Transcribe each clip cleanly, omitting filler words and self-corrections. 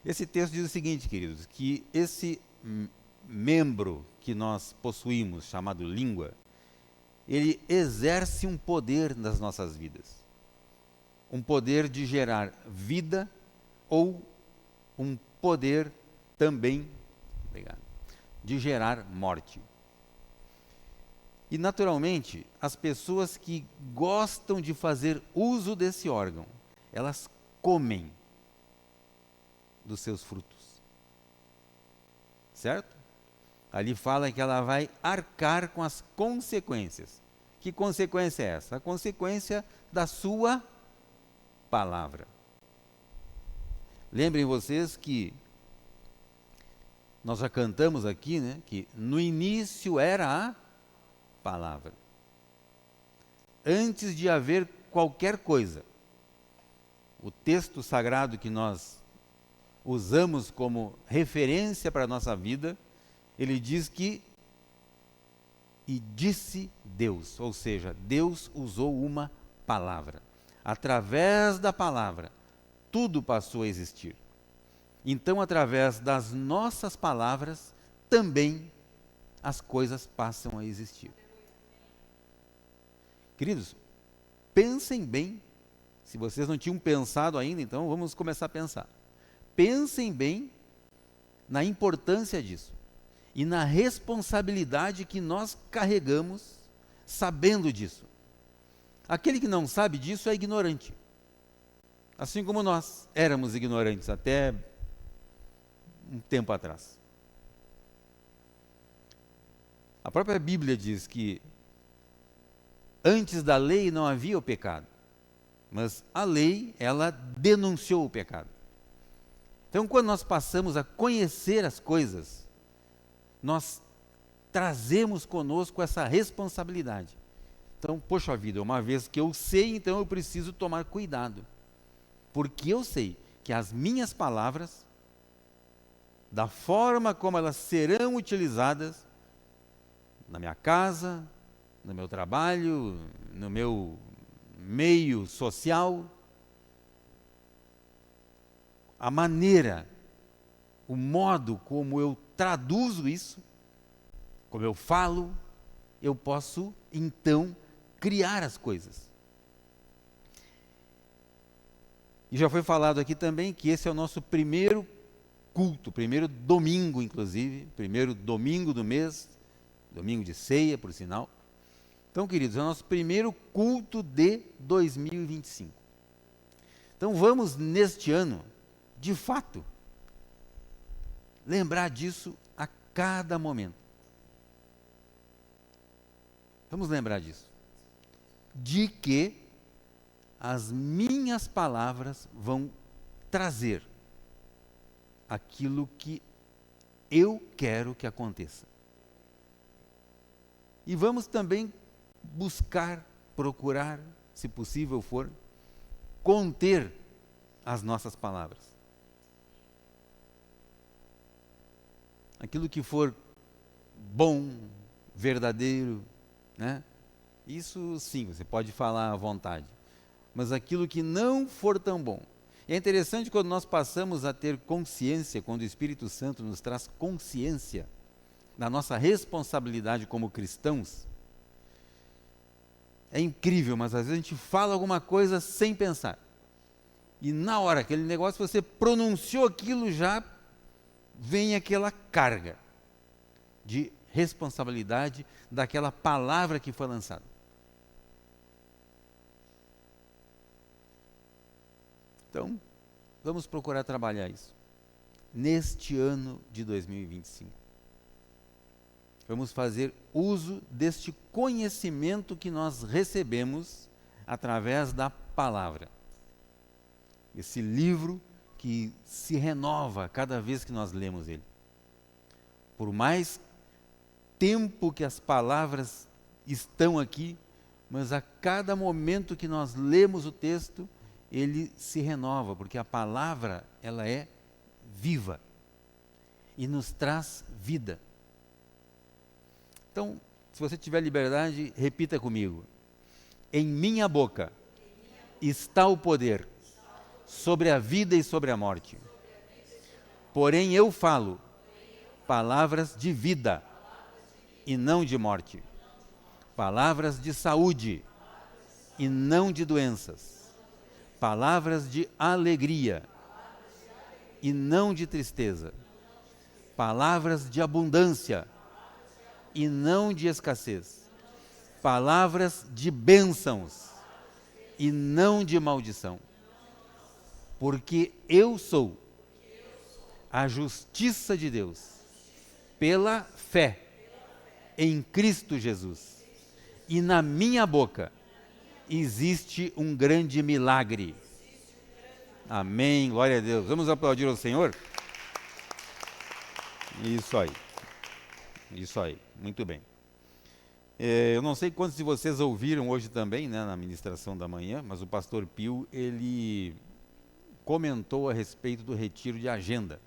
Esse texto diz o seguinte, queridos, que esse membro que nós possuímos, chamado língua, ele exerce um poder nas nossas vidas. Um poder de gerar vida ou um poder também, obrigado, de gerar morte. E naturalmente, as pessoas que gostam de fazer uso desse órgão, elas comem dos seus frutos. Certo? Ali fala que ela vai arcar com as consequências. Que consequência é essa? A consequência da sua palavra. Lembrem vocês que nós já cantamos aqui, né, que no início era a palavra. Antes de haver qualquer coisa. O texto sagrado que nós usamos como referência para a nossa vida, ele diz que e disse Deus, ou seja, Deus usou uma palavra. Através da palavra, tudo passou a existir. Então, através das nossas palavras, também as coisas passam a existir. Queridos, pensem bem. Se vocês não tinham pensado ainda, então vamos começar a pensar. Pensem bem na importância disso e na responsabilidade que nós carregamos sabendo disso. Aquele que não sabe disso é ignorante. Assim como nós éramos ignorantes até um tempo atrás. A própria Bíblia diz que antes da lei não havia o pecado, mas a lei, ela denunciou o pecado. Então, quando nós passamos a conhecer as coisas, nós trazemos conosco essa responsabilidade. Então, poxa vida, uma vez que eu sei, então eu preciso tomar cuidado. Porque eu sei que as minhas palavras, da forma como elas serão utilizadas, na minha casa, no meu trabalho, no meu meio social, a maneira, o modo como eu traduzo isso, como eu falo, eu posso então criar as coisas. E já foi falado aqui também que esse é o nosso primeiro culto, primeiro domingo, inclusive, primeiro domingo do mês, domingo de ceia, por sinal. Então, queridos, é o nosso primeiro culto de 2025. Então, vamos neste ano, de fato, lembrar disso a cada momento. Vamos lembrar disso. De que as minhas palavras vão trazer aquilo que eu quero que aconteça. E vamos também buscar, procurar, se possível for, conter as nossas palavras. Aquilo que for bom, verdadeiro, né? Isso sim, você pode falar à vontade. Mas aquilo que não for tão bom. E é interessante quando nós passamos a ter consciência, quando o Espírito Santo nos traz consciência da nossa responsabilidade como cristãos. É incrível, mas às vezes a gente fala alguma coisa sem pensar. E na hora, aquele negócio, você pronunciou aquilo, já vem aquela carga de responsabilidade daquela palavra que foi lançada. Então, vamos procurar trabalhar isso neste ano de 2025. Vamos fazer uso deste conhecimento que nós recebemos através da palavra. Esse livro que se renova cada vez que nós lemos ele. Por mais tempo que as palavras estão aqui, mas a cada momento que nós lemos o texto, ele se renova, porque a palavra, ela é viva e nos traz vida. Então, se você tiver liberdade, repita comigo. Em minha boca está o poder sobre a vida e sobre a morte. Porém eu falo palavras de vida e não de morte. Palavras de saúde e não de doenças. Palavras de alegria e não de tristeza. Palavras de abundância e não de escassez. Palavras de bênçãos e não de maldição. Porque eu sou a justiça de Deus pela fé em Cristo Jesus. E na minha boca existe um grande milagre. Amém, glória a Deus. Vamos aplaudir ao Senhor? Isso aí. Isso aí, muito bem. Eu não sei quantos de vocês ouviram hoje também, né, na ministração da manhã, mas o pastor Pio, ele comentou a respeito do retiro de agenda.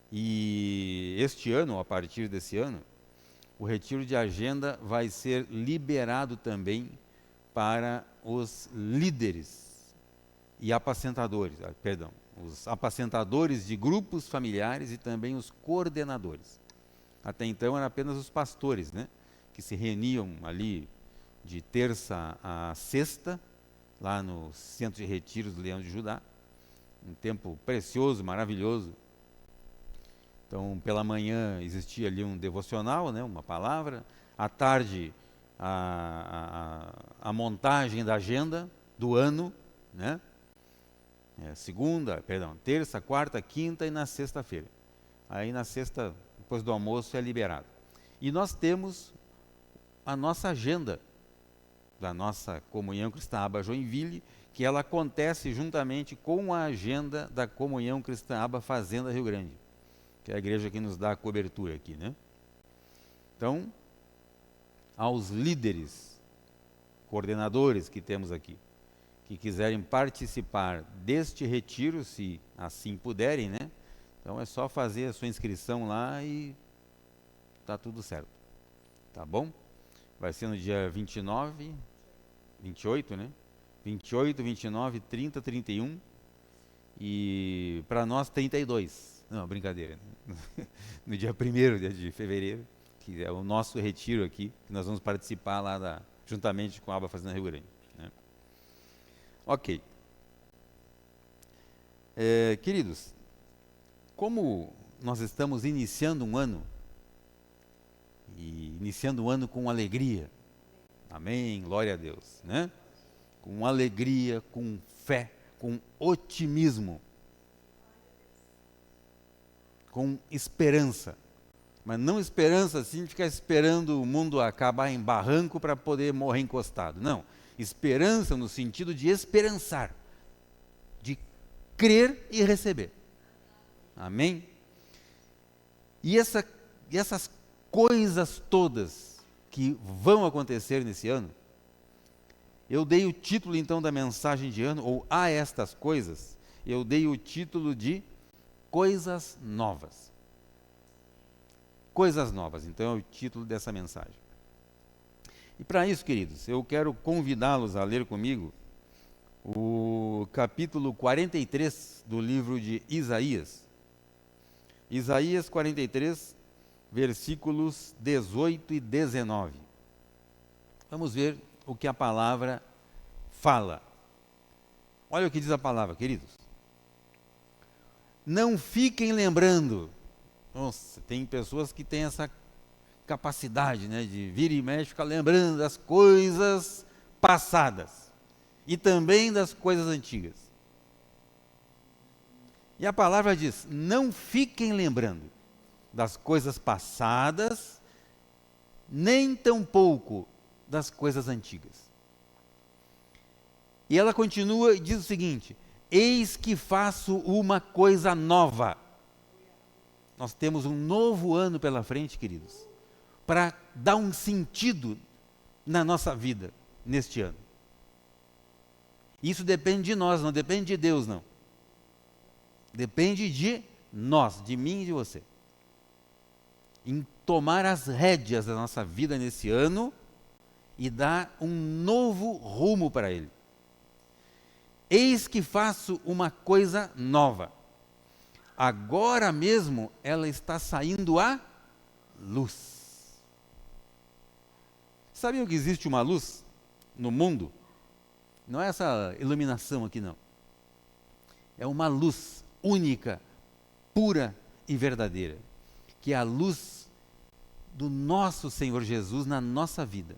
E este ano, a partir desse ano, o retiro de agenda vai ser liberado também para os líderes e apacentadores, os apacentadores de grupos familiares e também os coordenadores. Até então eram apenas os pastores, né, que se reuniam ali de terça a sexta, lá no Centro de Retiros do Leão de Judá, um tempo precioso, maravilhoso. Então, pela manhã existia ali um devocional, né, uma palavra. À tarde, a montagem da agenda do ano, né? Terça, quarta, quinta e na sexta-feira. Aí na sexta, depois do almoço, é liberado. E nós temos a nossa agenda da nossa Comunhão Cristã Aba Joinville, que ela acontece juntamente com a agenda da Comunhão Cristã Aba Fazenda Rio Grande, que é a igreja que nos dá a cobertura aqui, né? Então, aos líderes, coordenadores que temos aqui, que quiserem participar deste retiro, se assim puderem, né? Então é só fazer a sua inscrição lá e tá tudo certo. Tá bom? Vai ser no dia 29, 28, né? 28, 29, 30, 31 e para nós 32. Não, brincadeira. No dia 1º de fevereiro, que é o nosso retiro aqui, que nós vamos participar lá juntamente com a Aba Fazenda Rio Grande. Né? Ok. Queridos, como nós estamos iniciando um ano, e iniciando o ano com alegria, amém, glória a Deus, né? Com alegria, com fé, com otimismo, com esperança, mas não esperança assim de ficar esperando o mundo acabar em barranco para poder morrer encostado, não, esperança no sentido de esperançar, de crer e receber, amém? E essas coisas todas que vão acontecer nesse ano, eu dei o título então da mensagem de ano, ou a estas coisas, eu dei o título de Coisas Novas. Coisas Novas, então é o título dessa mensagem. E para isso, queridos, eu quero convidá-los a ler comigo o capítulo 43 do livro de Isaías. Isaías 43, versículos 18 e 19. Vamos ver o que a palavra fala. Olha o que diz a palavra, queridos. Não fiquem lembrando. Nossa, tem pessoas que têm essa capacidade, né, de vir e mexe, ficar lembrando das coisas passadas e também das coisas antigas. E a palavra diz: não fiquem lembrando das coisas passadas, nem tampouco das coisas antigas. E ela continua e diz o seguinte: eis que faço uma coisa nova. Nós temos um novo ano pela frente, queridos, para dar um sentido na nossa vida neste ano. Isso depende de nós, não depende de Deus, não. Depende de nós, de mim e de você. Em tomar as rédeas da nossa vida nesse ano e dar um novo rumo para ele. Eis que faço uma coisa nova. agora mesmo ela está saindo à luz. Sabiam que existe uma luz no mundo? Não é essa iluminação aqui, não. É uma luz única, pura e verdadeira, que é a luz do nosso Senhor Jesus na nossa vida.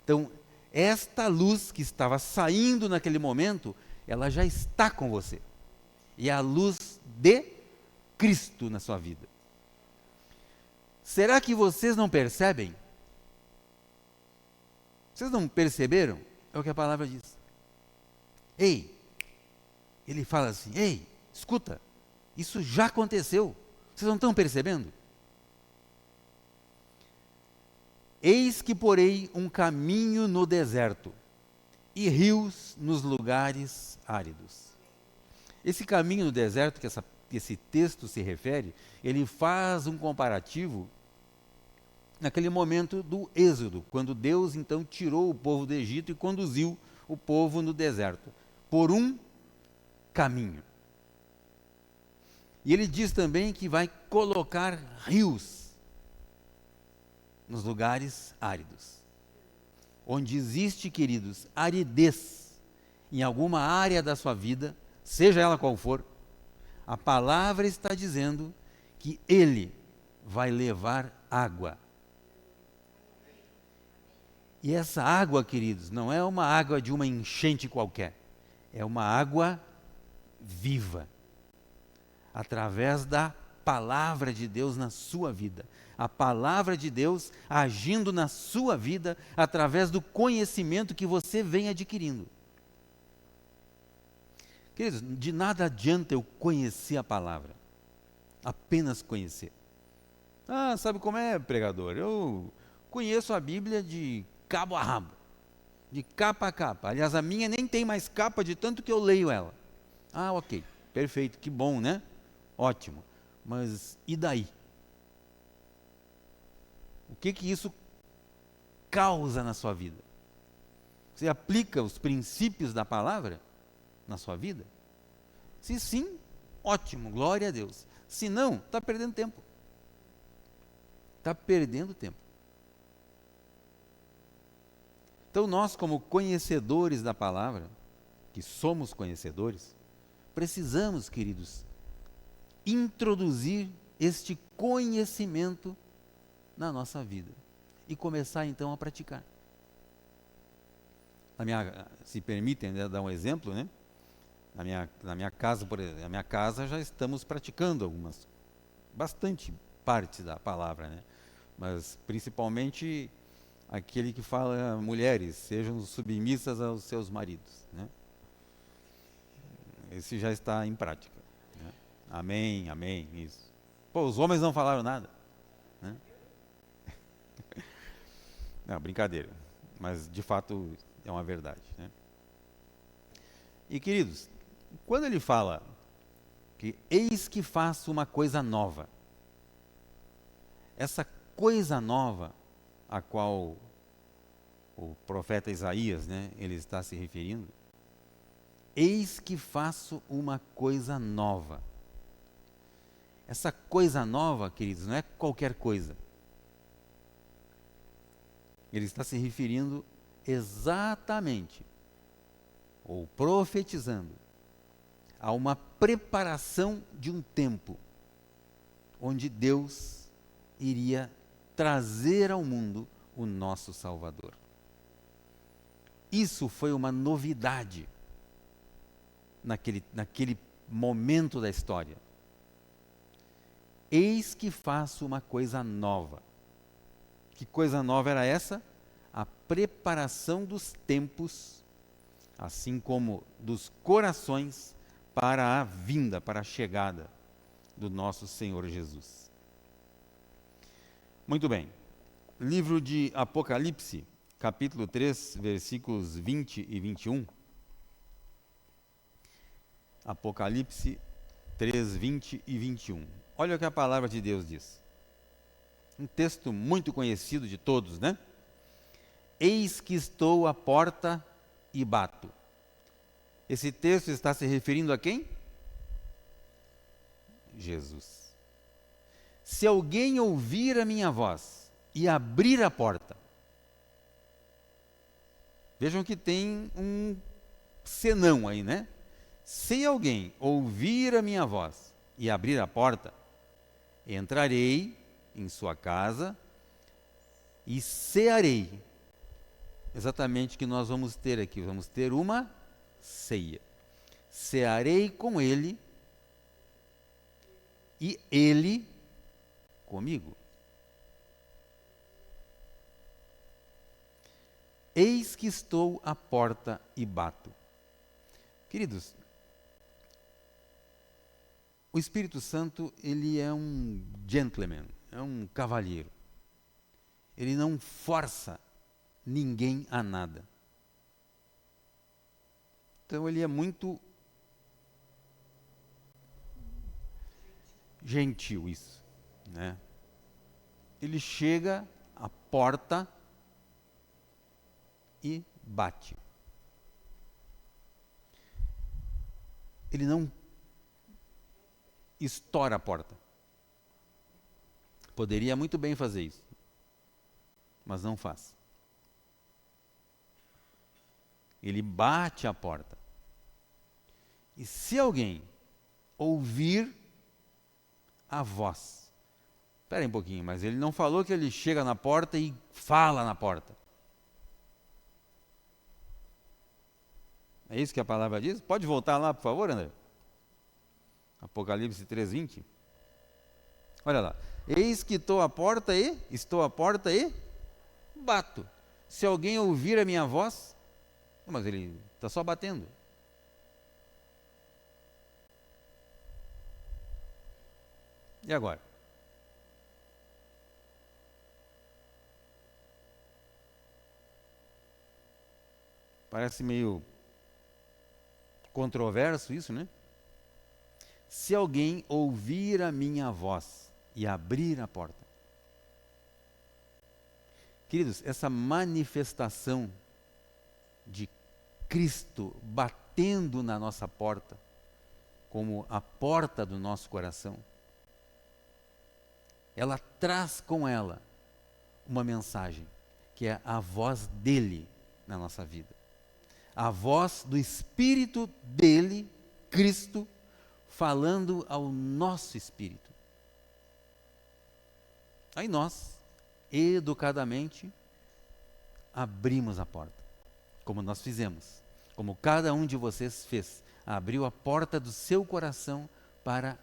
Então, esta luz que estava saindo naquele momento, ela já está com você. E é a luz de Cristo na sua vida. Será que vocês não percebem? Vocês não perceberam? É o que a palavra diz. Ei, ele fala assim, ei, escuta, isso já aconteceu. Vocês não estão percebendo? Eis que porei um caminho no deserto e rios nos lugares áridos. Esse caminho no deserto que esse texto se refere, ele faz um comparativo naquele momento do Êxodo, quando Deus então tirou o povo do Egito e conduziu o povo no deserto, por um caminho. E ele diz também que vai colocar rios nos lugares áridos. Onde existe, queridos, aridez em alguma área da sua vida, seja ela qual for, a palavra está dizendo que Ele vai levar água. E essa água, queridos, não é uma água de uma enchente qualquer, é uma água viva, através da palavra de Deus na sua vida. A palavra de Deus agindo na sua vida através do conhecimento que você vem adquirindo. Queridos, de nada adianta eu conhecer a palavra, apenas conhecer. Ah, sabe como é, pregador? Eu conheço a Bíblia de cabo a rabo, de capa a capa. Aliás, a minha nem tem mais capa de tanto que eu leio ela. Ah, ok, perfeito, que bom, né? Ótimo. Mas e daí? O que isso causa na sua vida? Você aplica os princípios da palavra na sua vida? Se sim, ótimo, glória a Deus. Se não, está perdendo tempo. Está perdendo tempo. Então nós, como conhecedores da palavra, que somos conhecedores, precisamos, queridos, introduzir este conhecimento na nossa vida e começar então a praticar. Se permitem, né, dar um exemplo, né? Na minha casa, por exemplo, na minha casa já estamos praticando bastante partes da palavra, né? Mas principalmente aquele que fala, mulheres, sejam submissas aos seus maridos, né? Esse já está em prática, né? Amém, amém, isso. Pô, os homens não falaram nada, né? Não, brincadeira, mas de fato é uma verdade, né? E queridos, quando ele fala que eis que faço uma coisa nova, essa coisa nova a qual o profeta Isaías, né, ele está se referindo, eis que faço uma coisa nova. Essa coisa nova, queridos, não é qualquer coisa. Ele está se referindo exatamente, ou profetizando, a uma preparação de um tempo, onde Deus iria trazer ao mundo o nosso Salvador. Isso foi uma novidade naquele momento da história. Eis que faço uma coisa nova. Que coisa nova era essa? A preparação dos tempos, assim como dos corações, para a vinda, para a chegada do nosso Senhor Jesus. Muito bem. Livro de Apocalipse, capítulo 3, versículos 20 e 21. Apocalipse 3, 20 e 21. Olha o que a palavra de Deus diz. Um texto muito conhecido de todos, né? Eis que estou à porta e bato. Esse texto está se referindo a quem? Jesus. Se alguém ouvir a minha voz e abrir a porta, vejam que tem um senão aí, né? Se alguém ouvir a minha voz e abrir a porta, entrarei em sua casa e cearei. Exatamente o que nós vamos ter aqui. Vamos ter uma ceia. Cearei com ele e ele comigo. Eis que estou à porta e bato. Queridos, o Espírito Santo, ele é um gentleman, é um cavalheiro. Ele não força ninguém a nada. Então ele é muito gentil, isso, né? Ele chega à porta e bate. Ele não estoura a porta. Poderia muito bem fazer isso, mas não faz. Ele bate a porta. E se alguém ouvir a voz, espera aí um pouquinho, mas ele não falou que ele chega na porta e fala na porta. É isso que a palavra diz? Pode voltar lá, por favor, André? Apocalipse 3:20. Olha lá. Eis que estou à porta e bato. Se alguém ouvir a minha voz, mas ele está só batendo. E agora? Parece meio controverso isso, né? Se alguém ouvir a minha voz e abrir a porta. Queridos, essa manifestação de Cristo batendo na nossa porta, como a porta do nosso coração, ela traz com ela uma mensagem, que é a voz dele na nossa vida. A voz do Espírito dele, Cristo, falando ao nosso espírito. Aí nós, educadamente, abrimos a porta, como nós fizemos, como cada um de vocês fez, abriu a porta do seu coração para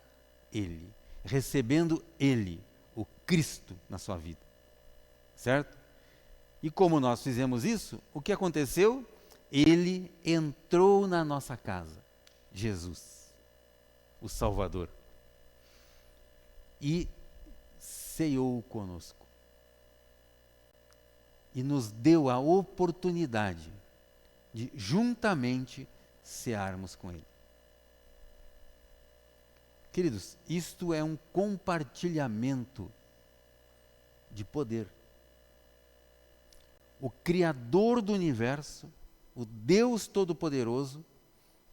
ele, recebendo ele, o Cristo, na sua vida, certo? E como nós fizemos isso, o que aconteceu? Ele entrou na nossa casa, Jesus, o Salvador, e ceou conosco, e nos deu a oportunidade de juntamente cearmos com Ele. Queridos, isto é um compartilhamento de poder. O Criador do universo, o Deus Todo-Poderoso,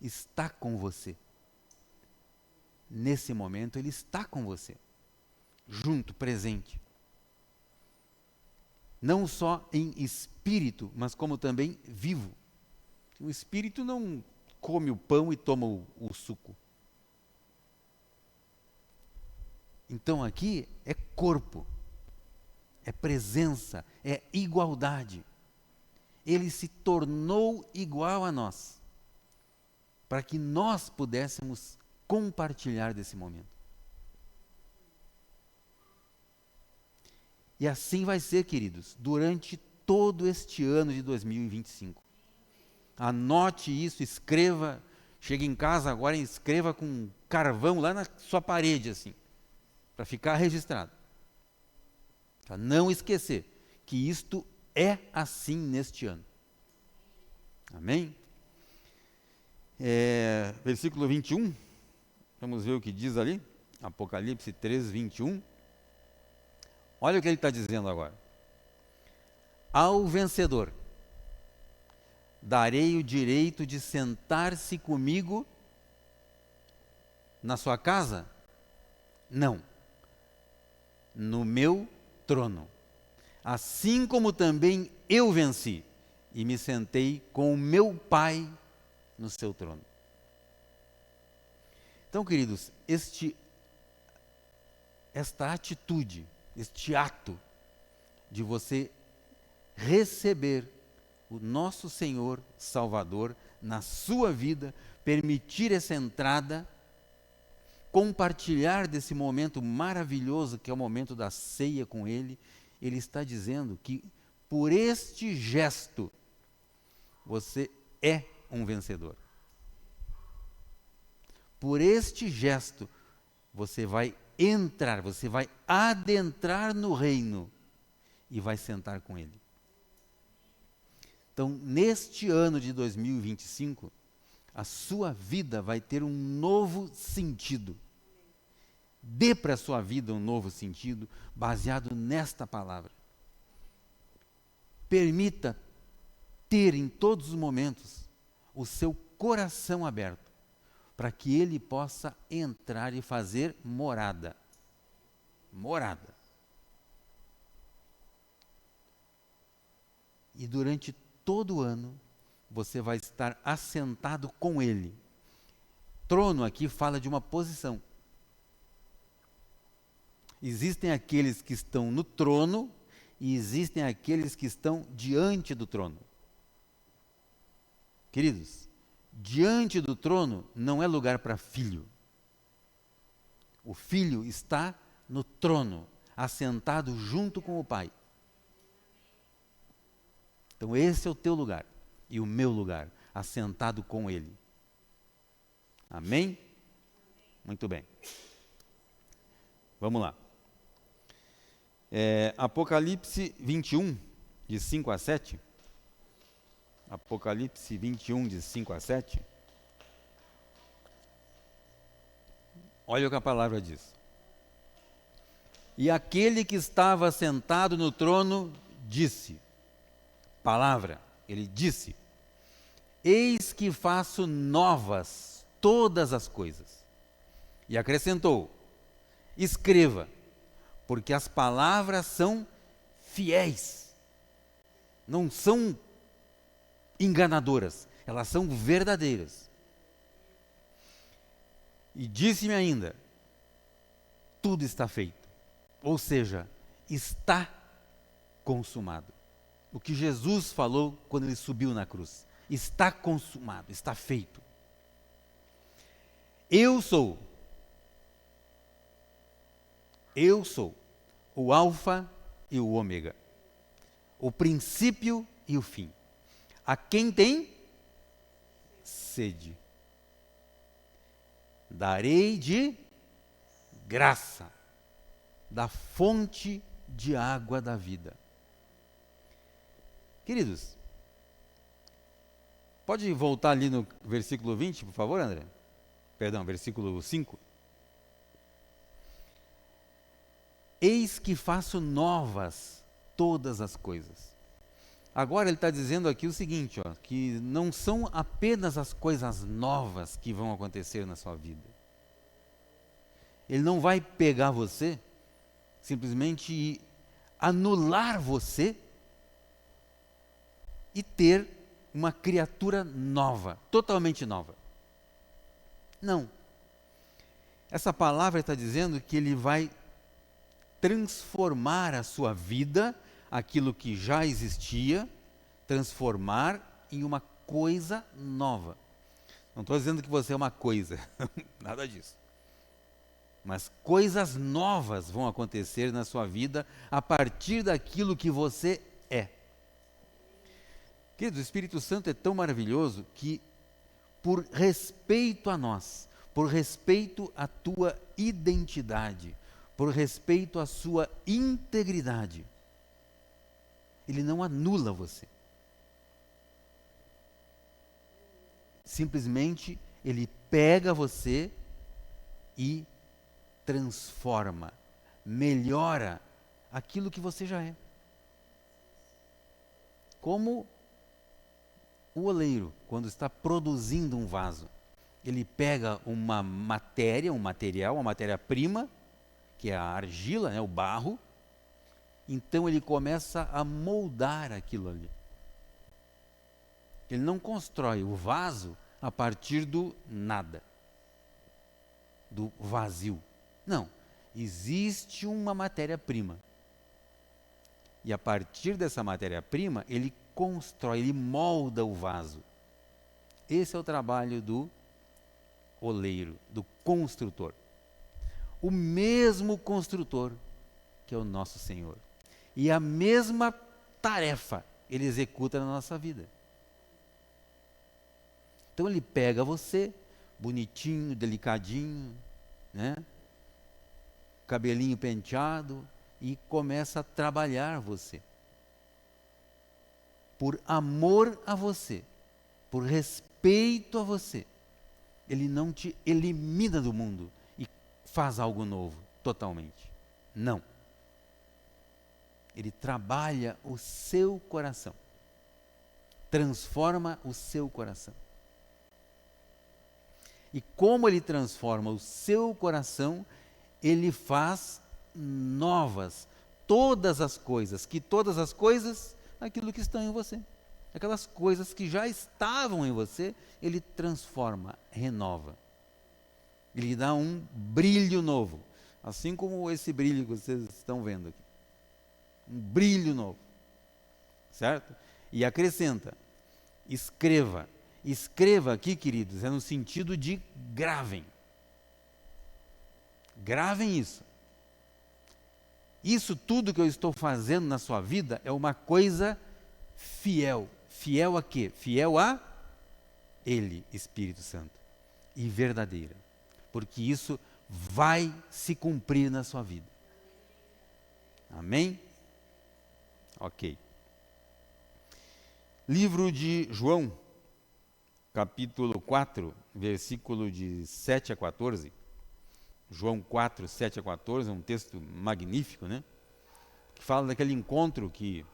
está com você. Nesse momento, Ele está com você, junto, presente. Não só em espírito, mas como também vivo. O espírito não come o pão e toma o suco. Então aqui é corpo, é presença, é igualdade. Ele se tornou igual a nós, para que nós pudéssemos compartilhar desse momento. E assim vai ser, queridos, durante todo este ano de 2025. Anote isso, escreva, chegue em casa agora e escreva com carvão lá na sua parede, assim, para ficar registrado. Para não esquecer que isto é assim neste ano. Amém? Versículo 21, vamos ver o que diz ali, Apocalipse 3:21. Olha o que ele está dizendo agora. Ao vencedor, darei o direito de sentar-se comigo na sua casa Não. No meu trono. Assim como também eu venci e me sentei com o meu Pai no seu trono. Então, queridos, esta atitude, este ato de você receber o nosso Senhor Salvador na sua vida, permitir essa entrada, compartilhar desse momento maravilhoso que é o momento da ceia com Ele, Ele está dizendo que por este gesto você é um vencedor. Por este gesto você vai entrar, você vai adentrar no reino e vai sentar com Ele. Então, neste ano de 2025, a sua vida vai ter um novo sentido. Dê para a sua vida um novo sentido baseado nesta palavra. Permita ter em todos os momentos o seu coração aberto para que ele possa entrar e fazer morada. Morada. E durante todo o ano, você vai estar assentado com ele. Trono aqui fala de uma posição. Existem aqueles que estão no trono e existem aqueles que estão diante do trono. Queridos, diante do trono não é lugar para filho. O filho está no trono, assentado junto com o Pai. Então esse é o teu lugar e o meu lugar, assentado com Ele. Amém? Muito bem. Vamos lá. Apocalipse 21, de 5 a 7. Apocalipse 21, de 5 a 7. Olha o que a palavra diz. E aquele que estava sentado no trono disse, palavra, ele disse, eis que faço novas todas as coisas. E acrescentou, escreva, porque as palavras são fiéis, não são enganadoras, elas são verdadeiras. E disse-me ainda, tudo está feito, ou seja, está consumado. O que Jesus falou quando ele subiu na cruz, está consumado, está feito. Eu sou o Alfa e o Ômega, o princípio e o fim. A quem tem sede, darei de graça, da fonte de água da vida. Queridos, pode voltar ali no versículo 20, por favor, André? Perdão, versículo 5. Eis que faço novas todas as coisas. Agora ele está dizendo aqui o seguinte, que não são apenas as coisas novas que vão acontecer na sua vida. Ele não vai pegar você, simplesmente anular você e ter uma criatura nova, totalmente nova. Não. Essa palavra está dizendo que ele vai transformar a sua vida, aquilo que já existia, transformar em uma coisa nova. Não estou dizendo que você é uma coisa, nada disso. Mas coisas novas vão acontecer na sua vida a partir daquilo que você é. Querido, o Espírito Santo é tão maravilhoso que, por respeito a nós, por respeito à tua identidade, por respeito à sua integridade, ele não anula você. Simplesmente ele pega você e transforma, melhora aquilo que você já é. Como o oleiro, quando está produzindo um vaso, ele pega uma matéria, um material, uma matéria-prima, que é a argila, né, o barro. Então ele começa a moldar aquilo ali. Ele não constrói o vaso a partir do nada, do vazio. Não, existe uma matéria-prima. E a partir dessa matéria-prima, ele constrói, ele molda o vaso. Esse é o trabalho do oleiro, do construtor. O mesmo construtor que é o nosso Senhor. E a mesma tarefa ele executa na nossa vida. Então ele pega você, bonitinho, delicadinho, né? Cabelinho penteado, e começa a trabalhar você. Por amor a você, por respeito a você. Ele não te elimina do mundo e faz algo novo, totalmente. Não. Ele trabalha o seu coração. Transforma o seu coração. E como ele transforma o seu coração, ele faz novas todas as coisas, aquilo que estão em você. Aquelas coisas que já estavam em você, ele transforma, renova. Ele dá um brilho novo, assim como esse brilho que vocês estão vendo aqui. Um brilho novo, certo? E acrescenta, escreva. Escreva aqui, queridos, é no sentido de gravem. Gravem isso. Isso tudo que eu estou fazendo na sua vida é uma coisa fiel. Fiel a quê? Fiel a Ele, Espírito Santo. E verdadeira. Porque isso vai se cumprir na sua vida. Amém? Ok. Livro de João, capítulo 4, versículo de 7 a 14. João 4, 7 a 14, é um texto magnífico, né? Que fala daquele encontro que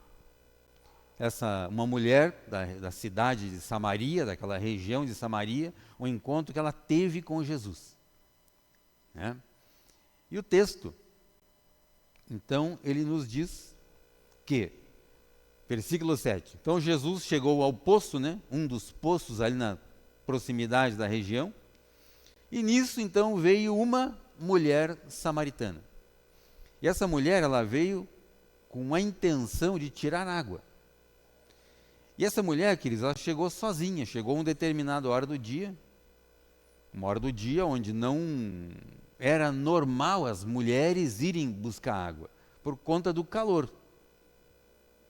uma mulher da cidade de Samaria, daquela região de Samaria, um encontro que ela teve com Jesus. Né? E o texto, então, ele nos diz que, versículo 7, então Jesus chegou ao poço, né? Um dos poços ali na proximidade da região, e nisso, então, veio uma mulher samaritana. E essa mulher, ela veio com a intenção de tirar água. E essa mulher, queridos, ela chegou sozinha, chegou a uma determinada hora do dia, uma hora do dia onde não era normal as mulheres irem buscar água, por conta do calor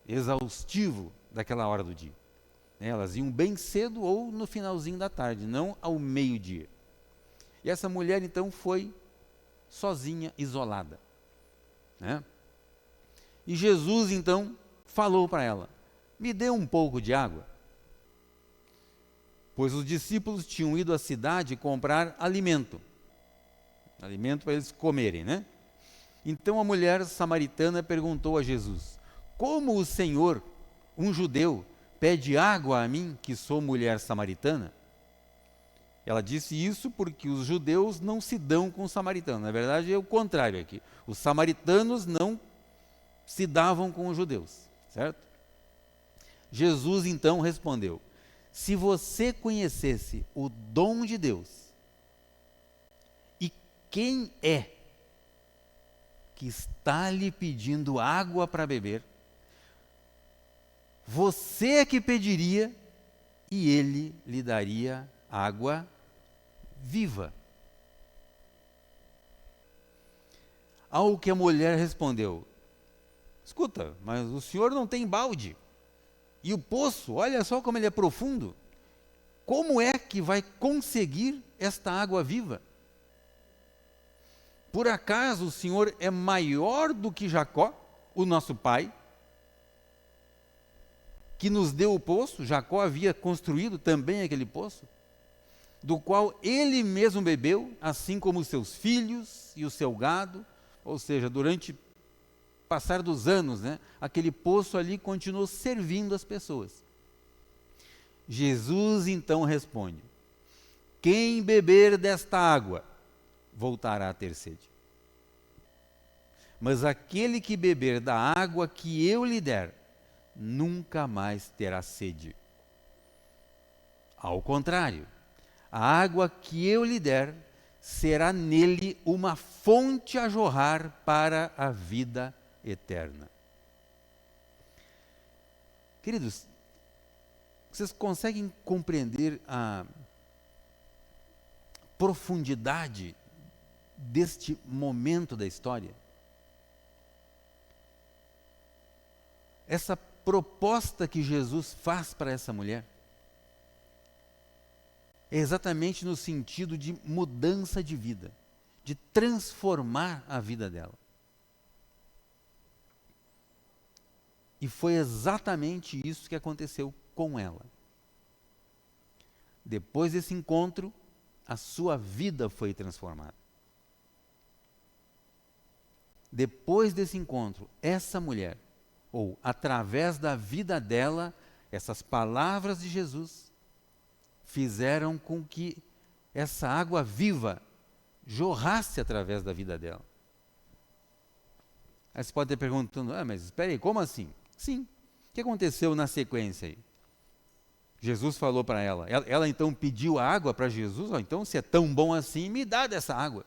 exaustivo daquela hora do dia. Elas iam bem cedo ou no finalzinho da tarde, não ao meio-dia. E essa mulher, então, foi sozinha, isolada. Né? E Jesus, então, falou para ela, me dê um pouco de água. Pois os discípulos tinham ido à cidade comprar alimento para eles comerem, né? Então a mulher samaritana perguntou a Jesus, como o Senhor, um judeu, pede água a mim, que sou mulher samaritana? Ela disse isso porque os judeus não se dão com os samaritanos. Na verdade é o contrário aqui. Os samaritanos não se davam com os judeus, certo? Jesus então respondeu, se você conhecesse o dom de Deus e quem é que está lhe pedindo água para beber, você é que pediria e ele lhe daria água viva. Ao que a mulher respondeu, escuta, mas o senhor não tem balde, e o poço, olha só como ele é profundo, como é que vai conseguir esta água viva? Por acaso o senhor é maior do que Jacó, o nosso pai, que nos deu o poço? Jacó havia construído também aquele poço, do qual ele mesmo bebeu, assim como os seus filhos e o seu gado, ou seja, durante passar dos anos, né, aquele poço ali continuou servindo as pessoas. Jesus então responde, quem beber desta água, voltará a ter sede. mas aquele que beber da água que eu lhe der, nunca mais terá sede. Ao contrário, a água que eu lhe der será nele uma fonte a jorrar para a vida eterna. Queridos, vocês conseguem compreender a profundidade deste momento da história? Essa proposta que Jesus faz para essa mulher é exatamente no sentido de mudança de vida, de transformar a vida dela. E foi exatamente isso que aconteceu com ela. Depois desse encontro, a sua vida foi transformada. Depois desse encontro, essa mulher, ou através da vida dela, essas palavras de Jesus fizeram com que essa água viva jorrasse através da vida dela. Aí você pode estar perguntando, mas espera aí, como assim? Sim, o que aconteceu na sequência aí? Jesus falou para ela então pediu água para Jesus, então se é tão bom assim, me dá dessa água.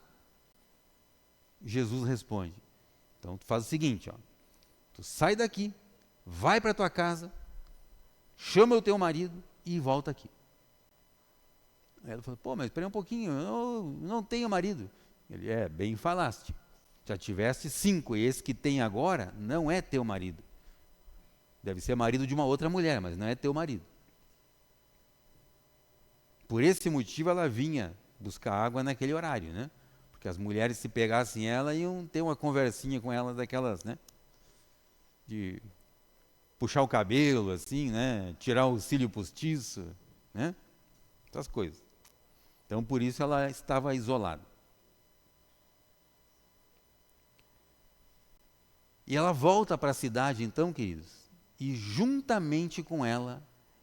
Jesus responde, então tu faz o seguinte, tu sai daqui, vai para tua casa, chama o teu marido e volta aqui. Ela falou, mas espera um pouquinho, eu não tenho marido. Ele, bem falaste, já tiveste 5, e esse que tem agora não é teu marido. Deve ser marido de uma outra mulher, mas não é teu marido. Por esse motivo ela vinha buscar água naquele horário, né? Porque as mulheres, se pegassem ela, iam ter uma conversinha com ela daquelas, né? De puxar o cabelo, assim, né? Tirar o cílio postiço, né? Essas coisas. Então, por isso ela estava isolada. E ela volta para a cidade, então, queridos, e juntamente com ela,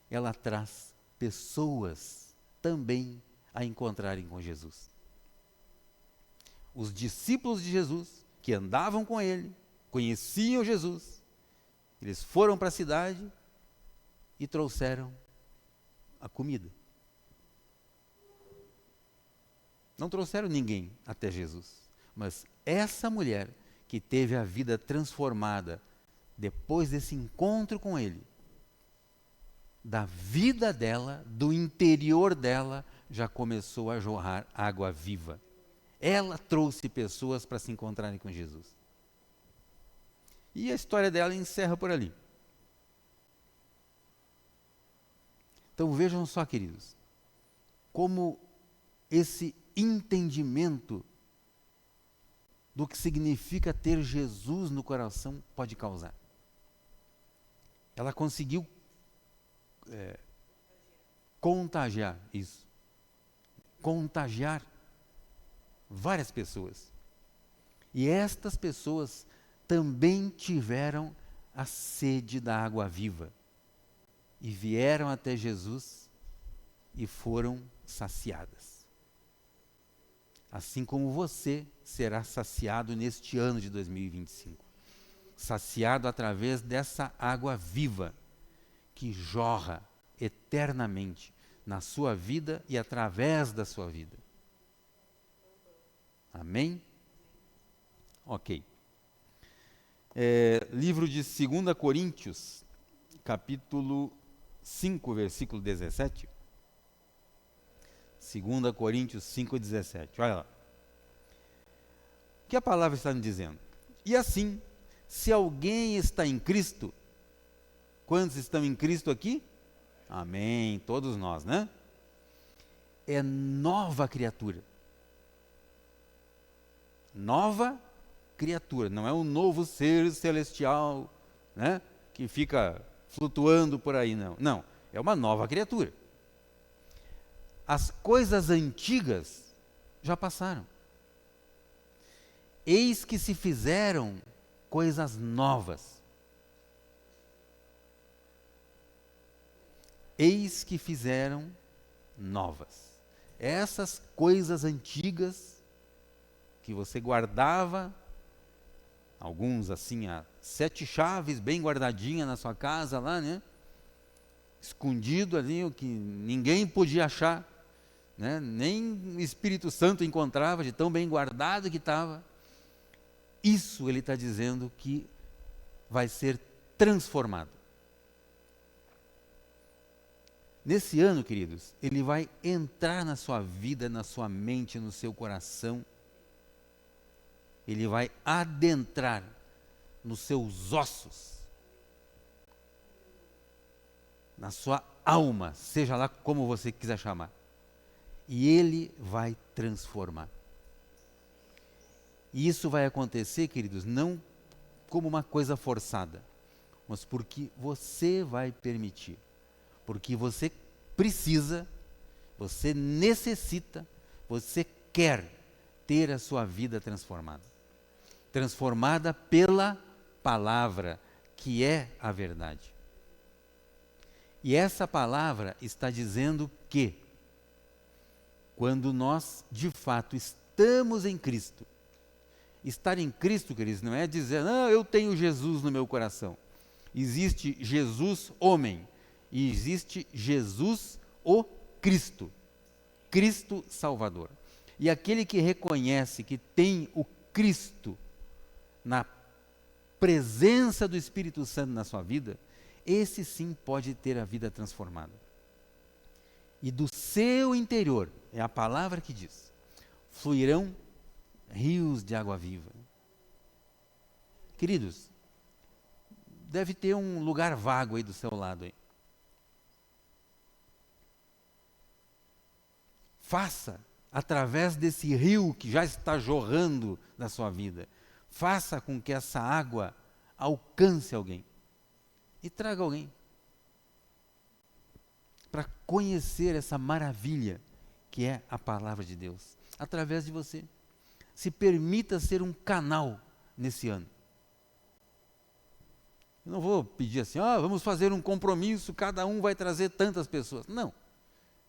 ela traz pessoas também a encontrarem com Jesus. Os discípulos de Jesus, que andavam com ele, conheciam Jesus, eles foram para a cidade e trouxeram a comida. Não trouxeram ninguém até Jesus, mas essa mulher que teve a vida transformada depois desse encontro com ele, da vida dela, do interior dela, já começou a jorrar água viva. Ela trouxe pessoas para se encontrarem com Jesus. E a história dela encerra por ali. Então vejam só, queridos, como esse entendimento do que significa ter Jesus no coração pode causar. Ela conseguiu contagiar isso. Contagiar várias pessoas. E estas pessoas também tiveram a sede da água viva. E vieram até Jesus e foram saciadas. Assim como você será saciado neste ano de 2025. Saciado através dessa água viva que jorra eternamente na sua vida e através da sua vida. Amém? Ok. Livro de 2 Coríntios, capítulo 5, versículo 17. 2 Coríntios 5, 17. Olha lá. O que a palavra está nos dizendo? E assim, se alguém está em Cristo, quantos estão em Cristo aqui? Amém, todos nós, né? É nova criatura. Nova criatura, não é um novo ser celestial, né? Que fica flutuando por aí, não. Não, é uma nova criatura. As coisas antigas já passaram. Eis que se fizeram coisas novas. Eis que fizeram novas. Essas coisas antigas que você guardava alguns assim, a 7 chaves bem guardadinha na sua casa lá, né? Escondido ali, o que ninguém podia achar, né? Nem o Espírito Santo encontrava, de tão bem guardado que estava. Isso ele está dizendo que vai ser transformado. Nesse ano, queridos, ele vai entrar na sua vida, na sua mente, no seu coração. Ele vai adentrar nos seus ossos, na sua alma, seja lá como você quiser chamar. E ele vai transformar. E isso vai acontecer, queridos, não como uma coisa forçada, mas porque você vai permitir. Porque você precisa, você necessita, você quer ter a sua vida transformada. Transformada pela palavra, que é a verdade. E essa palavra está dizendo que, quando nós, de fato, estamos em Cristo, estar em Cristo, queridos, não é dizer, não, eu tenho Jesus no meu coração. Existe Jesus homem e existe Jesus o Cristo, Cristo Salvador. E aquele que reconhece que tem o Cristo na presença do Espírito Santo na sua vida, esse sim pode ter a vida transformada. E do seu interior, é a palavra que diz, fluirão rios de água viva. Queridos, deve ter um lugar vago aí do seu lado aí. Faça, através desse rio que já está jorrando na sua vida, faça com que essa água alcance alguém. E traga alguém para conhecer essa maravilha que é a palavra de Deus, através de você. Se permita ser um canal nesse ano. Eu não vou pedir assim, vamos fazer um compromisso, cada um vai trazer tantas pessoas. Não.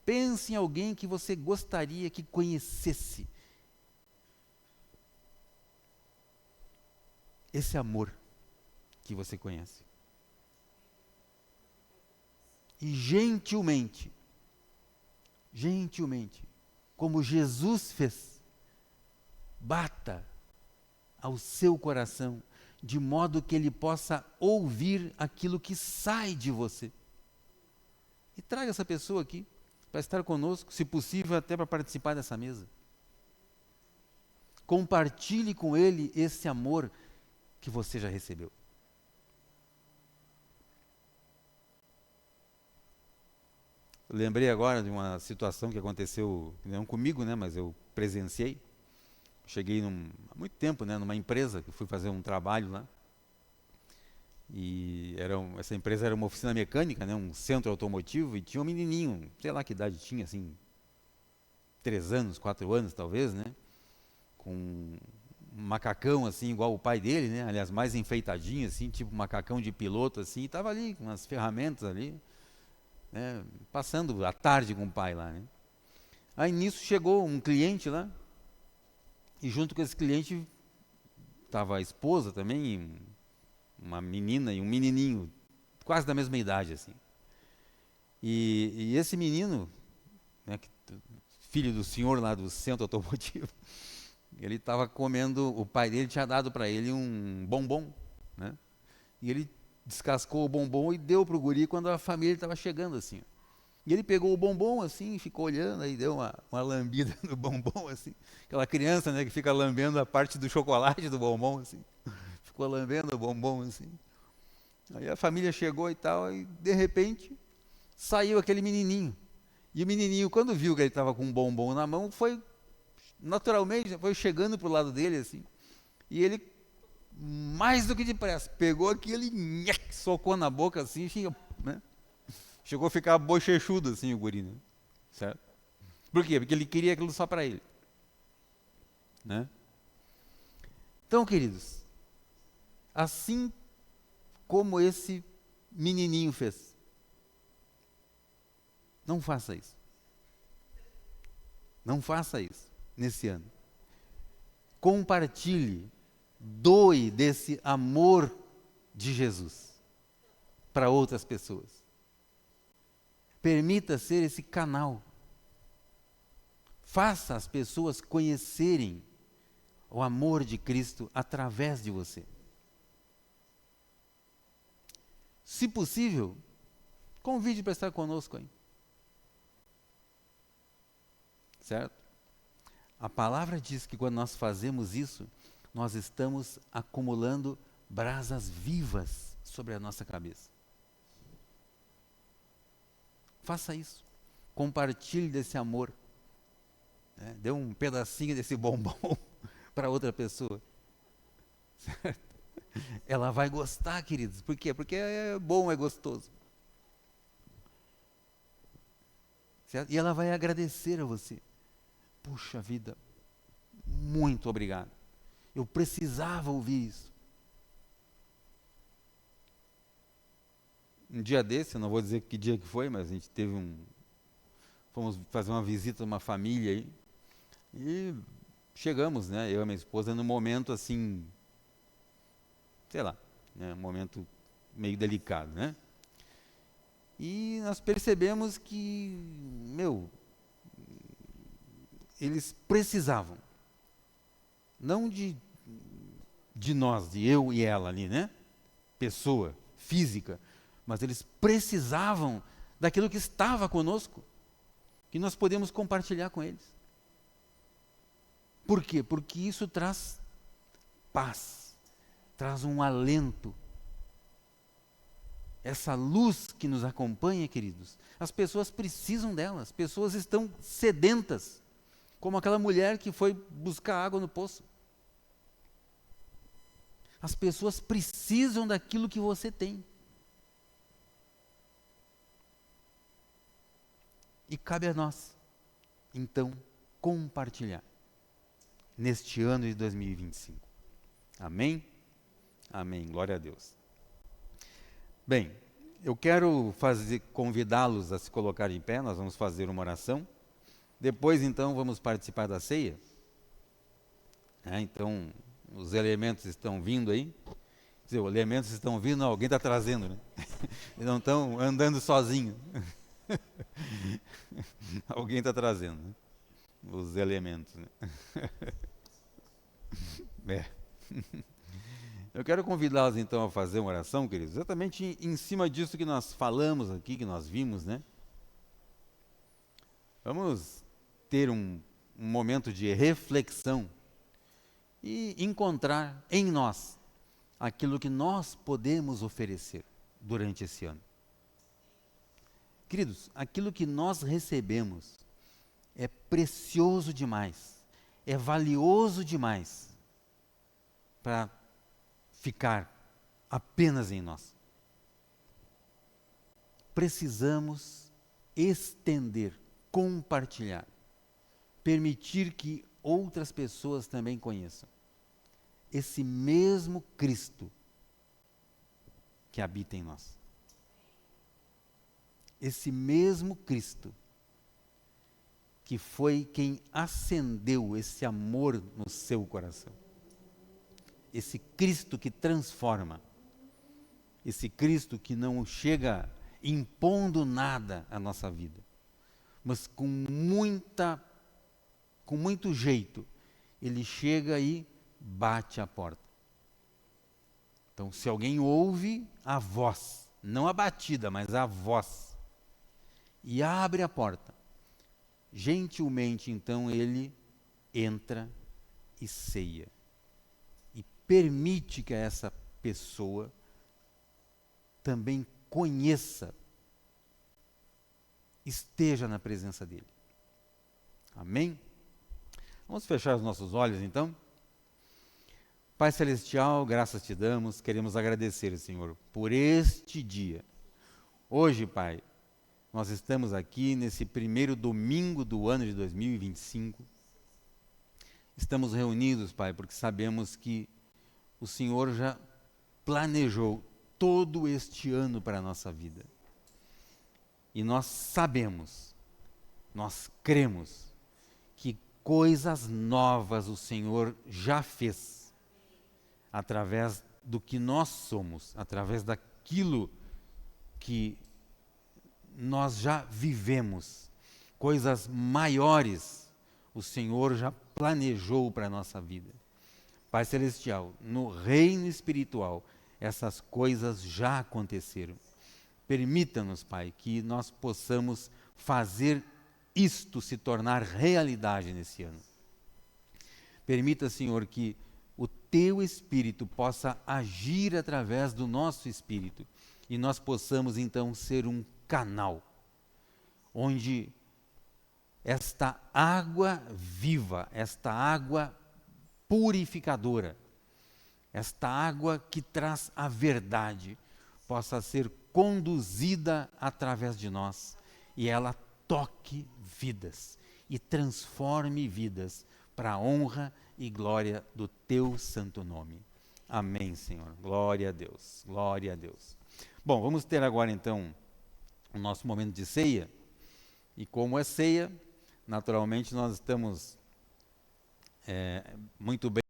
Pense em alguém que você gostaria que conhecesse esse amor que você conhece. E gentilmente, como Jesus fez, bata ao seu coração, de modo que ele possa ouvir aquilo que sai de você. E traga essa pessoa aqui, para estar conosco, se possível até para participar dessa mesa. Compartilhe com ele esse amor que você já recebeu. Lembrei agora de uma situação que aconteceu, não comigo, né, mas eu presenciei. Cheguei há muito tempo, né, numa empresa, que fui fazer um trabalho lá. E essa empresa era uma oficina mecânica, né, um centro automotivo, e tinha um menininho, sei lá que idade tinha, assim, 3 anos, 4 anos talvez, né, com um macacão, assim, igual o pai dele, né, aliás, mais enfeitadinho, assim, tipo macacão de piloto, assim, e estava ali, com as ferramentas ali, né, passando a tarde com o pai lá, né. Aí nisso chegou um cliente lá, e junto com esse cliente estava a esposa também, uma menina e um menininho, quase da mesma idade, assim. E esse menino, né, filho do senhor lá do centro automotivo, ele estava comendo, o pai dele tinha dado para ele um bombom, né? E ele descascou o bombom e deu para o guri quando a família estava chegando, assim. E ele pegou o bombom, assim, ficou olhando, aí deu uma lambida no bombom, assim. Aquela criança, né, que fica lambendo a parte do chocolate do bombom, assim. Ficou lambendo o bombom, assim. Aí a família chegou e tal, e de repente saiu aquele menininho. E o menininho, quando viu que ele estava com um bombom na mão, foi, naturalmente, foi chegando para o lado dele, assim. E ele, mais do que depressa, pegou aquilo e socou na boca, assim, né? Chegou a ficar bochechudo, assim, o guri, né? Certo? Por quê? Porque ele queria aquilo só para ele. Né? Então, queridos, assim como esse menininho fez, não faça isso. Não faça isso nesse ano. Compartilhe doe desse amor de Jesus para outras pessoas. Permita ser esse canal. Faça as pessoas conhecerem o amor de Cristo através de você. Se possível, convide para estar conosco aí. Certo? A palavra diz que quando nós fazemos isso, nós estamos acumulando brasas vivas sobre a nossa cabeça. Faça isso. Compartilhe desse amor. Dê um pedacinho desse bombom para outra pessoa. Certo? Ela vai gostar, queridos. Por quê? Porque é bom, é gostoso. Certo? E ela vai agradecer a você. Puxa vida, muito obrigado. Eu precisava ouvir isso. Um dia desse, eu não vou dizer que dia que foi, mas a gente fomos fazer uma visita a uma família aí, e chegamos, né, eu e minha esposa, num momento assim, sei lá, né, um momento meio delicado, né? E nós percebemos que, eles precisavam, não de nós, de eu e ela ali, né? Pessoa, física, mas eles precisavam daquilo que estava conosco, que nós podemos compartilhar com eles. Por quê? Porque isso traz paz, traz um alento. Essa luz que nos acompanha, queridos, as pessoas precisam dela, as pessoas estão sedentas, como aquela mulher que foi buscar água no poço. As pessoas precisam daquilo que você tem. E cabe a nós, então, compartilhar neste ano de 2025. Amém? Amém. Glória a Deus. Bem, eu quero convidá-los a se colocar em pé, nós vamos fazer uma oração. Depois, então, vamos participar da ceia. Então, os elementos estão vindo aí. Quer dizer, os elementos estão vindo, não, alguém está trazendo, né? Eles não estão andando sozinhos. Alguém está trazendo, né? Os elementos. Né? Eu quero convidá-los então a fazer uma oração, queridos, exatamente em cima disso que nós falamos aqui, que nós vimos, né? Vamos ter um momento de reflexão e encontrar em nós aquilo que nós podemos oferecer durante esse ano. Queridos, aquilo que nós recebemos é precioso demais, é valioso demais para ficar apenas em nós. Precisamos estender, compartilhar, permitir que outras pessoas também conheçam esse mesmo Cristo que habita em nós. Esse mesmo Cristo que foi quem acendeu esse amor no seu coração. Esse Cristo que transforma. Esse Cristo que não chega impondo nada à nossa vida, mas com muito jeito, ele chega e bate a porta. Então, se alguém ouve a voz, não a batida, mas a voz, e abre a porta, gentilmente, então, ele entra e ceia. E permite que essa pessoa também conheça, esteja na presença dele. Amém? Vamos fechar os nossos olhos, então? Pai Celestial, graças te damos, queremos agradecer, Senhor, por este dia. Hoje, Pai, nós estamos aqui nesse primeiro domingo do ano de 2025. Estamos reunidos, Pai, porque sabemos que o Senhor já planejou todo este ano para a nossa vida. E nós sabemos, nós cremos que coisas novas o Senhor já fez. através do que nós somos, através daquilo que nós já vivemos, coisas maiores o Senhor já planejou para a nossa vida. Pai Celestial, no reino espiritual, essas coisas já aconteceram. Permita-nos, Pai, que nós possamos fazer isto se tornar realidade nesse ano. Permita, Senhor, que o Teu Espírito possa agir através do nosso Espírito e nós possamos, então, ser um canal onde esta água viva, esta água purificadora, esta água que traz a verdade, possa ser conduzida através de nós e ela toque vidas e transforme vidas para a honra e glória do Teu santo nome. Amém, Senhor. Glória a Deus. Glória a Deus. Bom, vamos ter agora então o nosso momento de ceia. E como é ceia, naturalmente nós estamos muito bem